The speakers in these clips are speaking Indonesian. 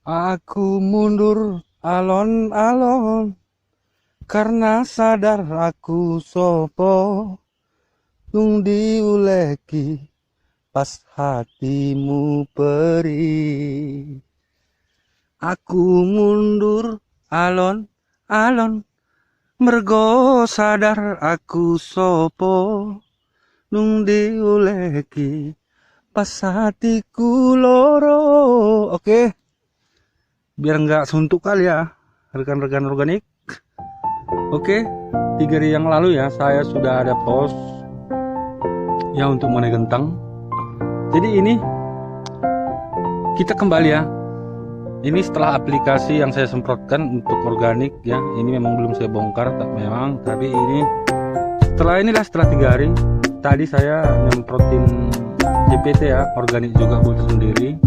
Aku mundur alon-alon karena sadar aku sopo tung diuleki pas hatimu perih. Aku mundur alon-alon mergo sadar aku sopo nung diuleki pas hatiku loro. Oke, biar nggak suntuk kali ya rekan-rekan organik. Oke, 3 hari yang lalu ya saya sudah ada post ya untuk mengenai kentang. Jadi ini kita kembali ya. Ini setelah aplikasi yang saya semprotkan untuk organik ya. Ini memang belum saya bongkar memang, tapi ini setelah 3 hari tadi saya nyemprotin JPT ya, organik juga buat sendiri.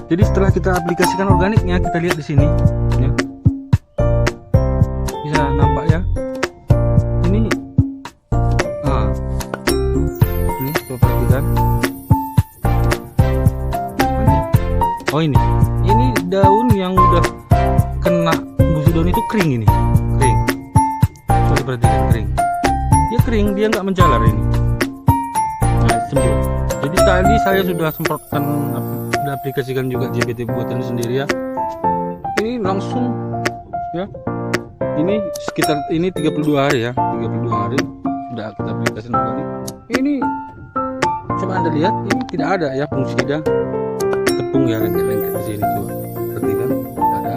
Jadi setelah kita aplikasikan organiknya, kita lihat di sini ya. Bisa nampak ya. Ini ini coba perhatikan. Oh ini daun yang udah kena busuk daun itu kering, ini kering. Coba perhatikan, kering. Dia kering, dia nggak menjalar ini. Nah, sembuh. Jadi tadi saya sudah semprotkan, sudah aplikasikan juga JPT buatan sendiri ya. Ini langsung ya. Ini sekitar 32 hari ya, 32 hari sudah kita aplikasikan organik. Ini coba Anda lihat, ini tidak ada ya fungisida tepung ya, lengket-lengket di sini coba perhatikan, ada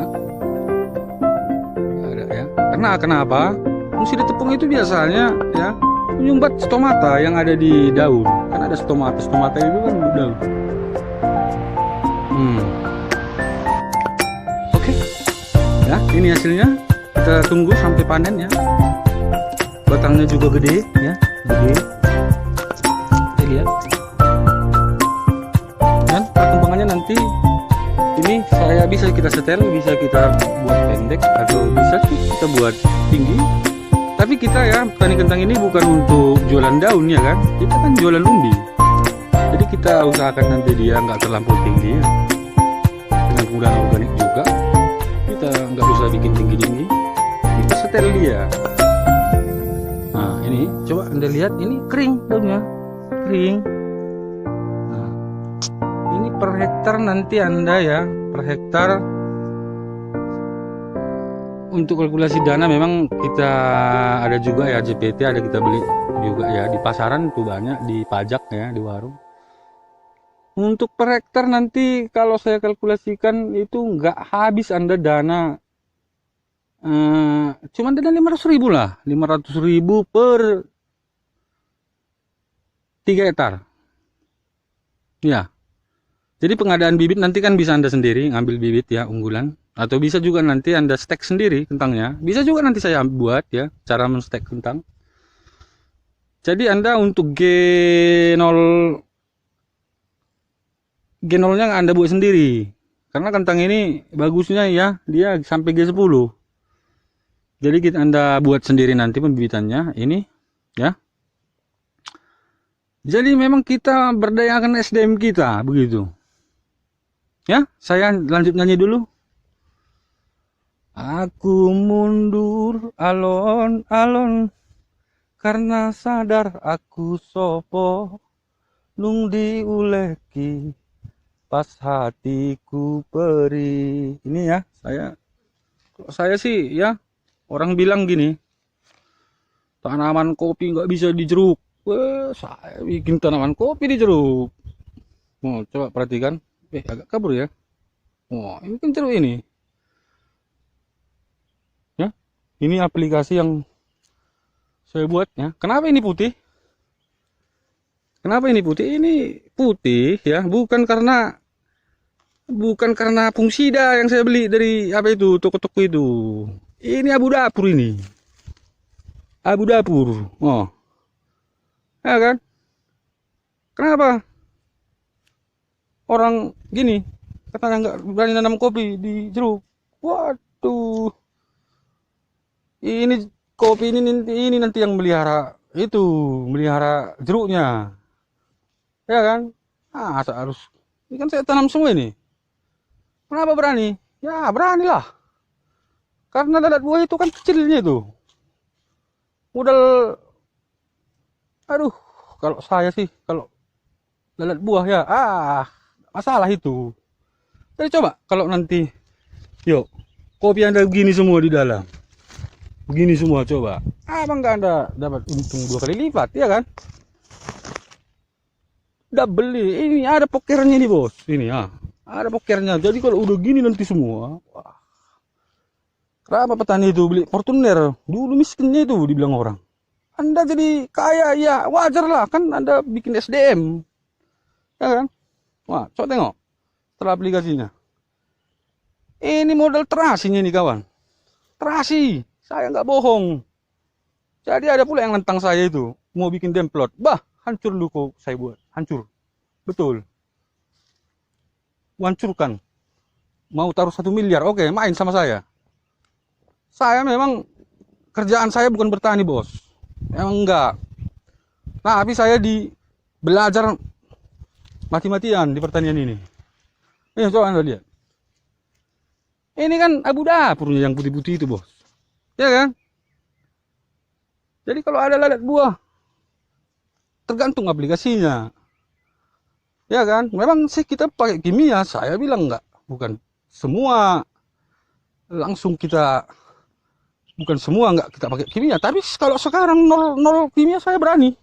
ya. Karena kenapa? Fungisida tepung itu biasanya ya menyumbat stomata yang ada di daun. Kan ada stomata itu kan di daun. Oke. Ya, ini hasilnya. Kita tunggu sampai panen ya. Batangnya juga gede ya, gede. Kita lihat. Dan perkembangannya nanti ini bisa kita setel, bisa kita buat pendek atau bisa kita buat tinggi. Tapi kita ya, petani kentang ini bukan untuk jualan daun ya kan, kita kan jualan umbi. Jadi kita usahakan nanti dia nggak terlampau tinggi ya. Dengan penggunaan organik juga, kita nggak usah bikin tinggi-tinggi, kita setel dia. Nah ini coba Anda lihat, ini kering daunnya, kering. Nah, ini per hektar nanti Anda ya, per hektar. Untuk kalkulasi dana memang kita ada juga ya, JPT ada kita beli juga ya di pasaran tuh, banyak di pajak ya, di warung. Untuk per hektar nanti kalau saya kalkulasikan itu nggak habis Anda dana, cuman dana 500.000 lah, 500.000 per 3 hektar ya. Jadi pengadaan bibit nanti kan bisa Anda sendiri ngambil bibit ya, unggulan. Atau bisa juga nanti Anda stek sendiri kentangnya. Bisa juga nanti saya buat ya, cara menstek kentang. Jadi Anda untuk G0-nya Anda buat sendiri. Karena kentang ini bagusnya ya, dia sampai G10. Jadi Anda buat sendiri nanti pembibitannya ini ya. Jadi memang kita berdayakan SDM kita begitu. Ya, saya lanjut nyanyi dulu. Aku mundur alon-alon karena sadar aku sopo nung diuleki pas hatiku perih. Ini ya, saya sih ya, orang bilang gini, tanaman kopi nggak bisa dijeruk. Saya bikin tanaman kopi dijeruk. Oh, coba perhatikan. Agak kabur ya. Oh, ini kan jeruk ini. Ya, ini aplikasi yang saya buat ya. Kenapa ini putih? Kenapa ini putih? Ini putih ya, bukan karena fungisida yang saya beli dari apa itu, toko-toko itu. Ini abu dapur ini. Abu dapur. Oh. Ya kan? Kenapa? Orang gini katanya nggak berani nanam kopi di jeruk. Waduh. Ini kopi ini nanti yang melihara jeruknya. Ya kan? Harus. Ini kan saya tanam semua ini. Kenapa berani? Ya beranilah. Karena lalat buah itu kan kecilnya itu. Modal, aduh, kalau saya sih, kalau lalat buah ya, masalah itu. Jadi coba kalau nanti, yuk, kopi Anda begini semua di dalam. Begini semua coba. Abang nggak Anda dapat untung 2 kali lipat, ya kan? Udah beli, ini ada pokernya nih bos. Ini ada pokernya. Jadi kalau udah gini nanti semua, wah. Kenapa petani itu beli Fortuner? Dulu miskinnya itu dibilang orang. Anda jadi kaya, ya wajar lah. Kan Anda bikin SDM. Ya kan? Wah, coba tengok. Setelah aplikasinya. Ini modal terasinya nih kawan. Terasi. Saya nggak bohong. Jadi ada pula yang nentang saya itu. Mau bikin demplot. Bah, hancur dulu kok saya buat. Hancur. Betul. Hancurkan. Mau taruh 1 miliar. Oke, main sama saya. Saya memang kerjaan saya bukan bertani bos, emang enggak. Nah, tapi saya belajar mati-matian di pertanian ini. Coba Anda lihat. Ini kan abu dapurnya yang putih-putih itu bos, ya kan? Jadi kalau ada lalat buah, tergantung aplikasinya, ya kan? Memang sih kita pakai kimia, saya bilang enggak, bukan semua langsung kita. Bukan semua nggak kita pakai kimia, tapi kalau sekarang nol kimia saya berani.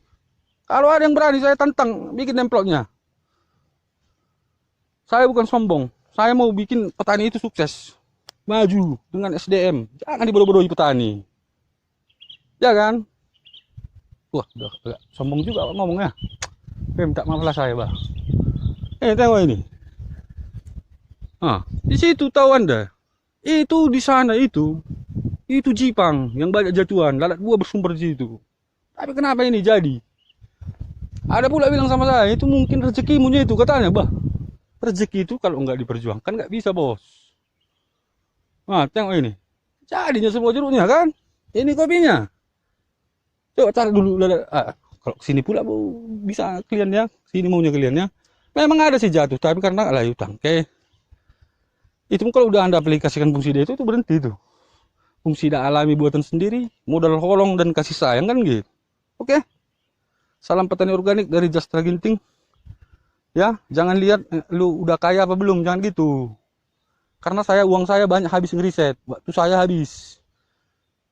Kalau ada yang berani saya tantang bikin demplotnya. Saya bukan sombong, saya mau bikin petani itu sukses, maju dengan SDM. Jangan dibodoh-bodohi petani, ya kan? Wah, udah sombong juga ngomongnya. Minta maaf lah saya, bah. Tengok ini. Di situ tahu Anda, itu di sana itu Jipang yang banyak jatuhan, lalat buah bersumber di situ. Tapi kenapa ini jadi? Ada pula bilang sama saya, itu mungkin rezekimu itu, katanya, bah. Rezeki itu kalau nggak diperjuangkan nggak bisa bos. Nah, tengok ini. Jadinya semua jeruknya kan? Ini kopinya. Coba cari dulu lalat. Kalau sini pula bisa kliennya, sini maunya kliennya. Memang ada sih jatuh, tapi karena layu tangke. Itu kalau udah Anda aplikasikan fungsi dia itu berhenti itu. Fungsi alami buatan sendiri, modal holong dan kasih sayang kan gitu. Oke. Salam petani organik dari Jastra Ginting. Ya, jangan lihat lu udah kaya apa belum, jangan gitu. Karena uang saya banyak habis ngeriset, waktu saya habis.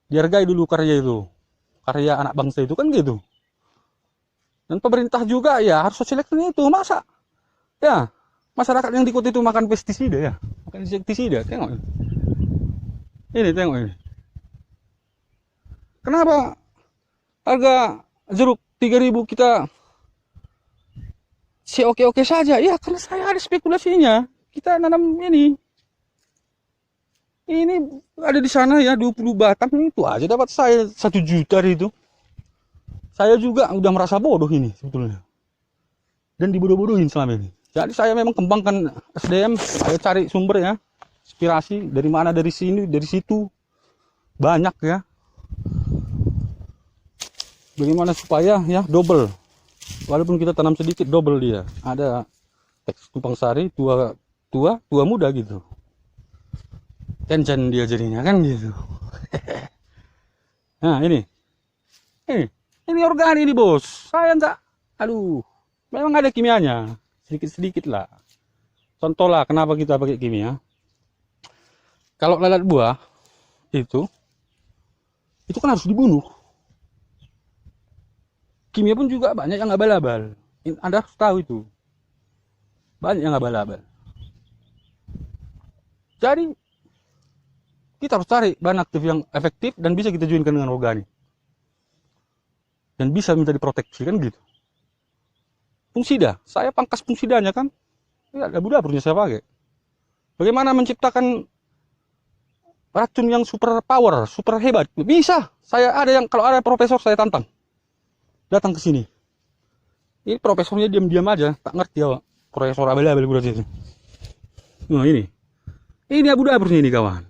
Dihargai dulu karya itu. Karya anak bangsa itu kan gitu. Dan pemerintah juga ya harus seleksi itu, masa? Ya, masyarakat yang di kota itu makan pestisida ya. Makan insektisida, tengok. Ini tengok ini. Kenapa harga jeruk 3.000 kita oke-oke saja? Ya karena saya ada spekulasinya. Kita nanam ini. Ini ada di sana ya 20 batang itu aja dapat saya 1 juta itu. Saya juga udah merasa bodoh ini sebetulnya. Dan dibodoh-bodohin selama ini. Jadi saya memang kembangkan SDM, saya cari sumber ya. Inspirasi dari mana, dari sini, dari situ. Banyak ya. Bagaimana supaya ya double. Walaupun kita tanam sedikit double dia. Ada teks tumpang sari, tua muda gitu. Kencan dia jadinya kan gitu. Nah, ini organik ini bos. Saya enggak, aduh, memang ada kimianya. Sedikit-sedikit lah. Contoh lah kenapa kita pakai kimia. Kalau lalat buah itu kan harus dibunuh. Kimia pun juga banyak yang abal-abal. Anda harus tahu itu. Banyak yang abal-abal. Jadi kita harus cari bahan aktif yang efektif dan bisa kita joinkan dengan organik. Dan bisa minta diproteksi kan gitu. Fungsida, saya pangkas fungsidanya kan. Ya, abu dapurnya saya pakai. Bagaimana menciptakan racun yang super power, super hebat? Bisa. Saya ada yang, kalau ada profesor saya tantang. Datang ke sini. Ini profesornya diam-diam aja, tak ngerti ya, profesor abal-abal berarti itu. Nah, ini. Ini abu dapurnya ini kawan.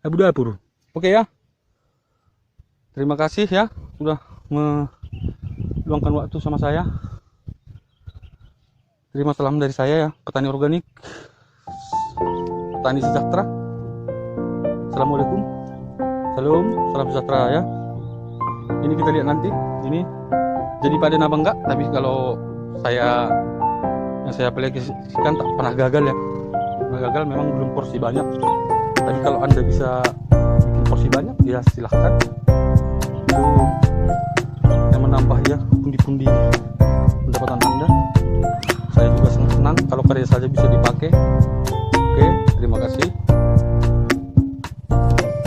Abu dapur. Oke ya. Terima kasih ya sudah meluangkan waktu sama saya. Terima salam dari saya ya, petani organik. petani sejahtera. Assalamualaikum. Salam sejahtera ya. Ini kita lihat nanti. Ini jadi panen apa enggak? Tapi kalau yang saya aplikasikan tak pernah gagal ya. Pernah gagal memang belum porsi banyak. Tapi kalau Anda bisa bikin porsi banyak, ya silahkan. Itu yang menambah ya pundi-pundi pendapatan Anda. Saya juga senang kalau karya saja bisa dipakai. Oke, terima kasih.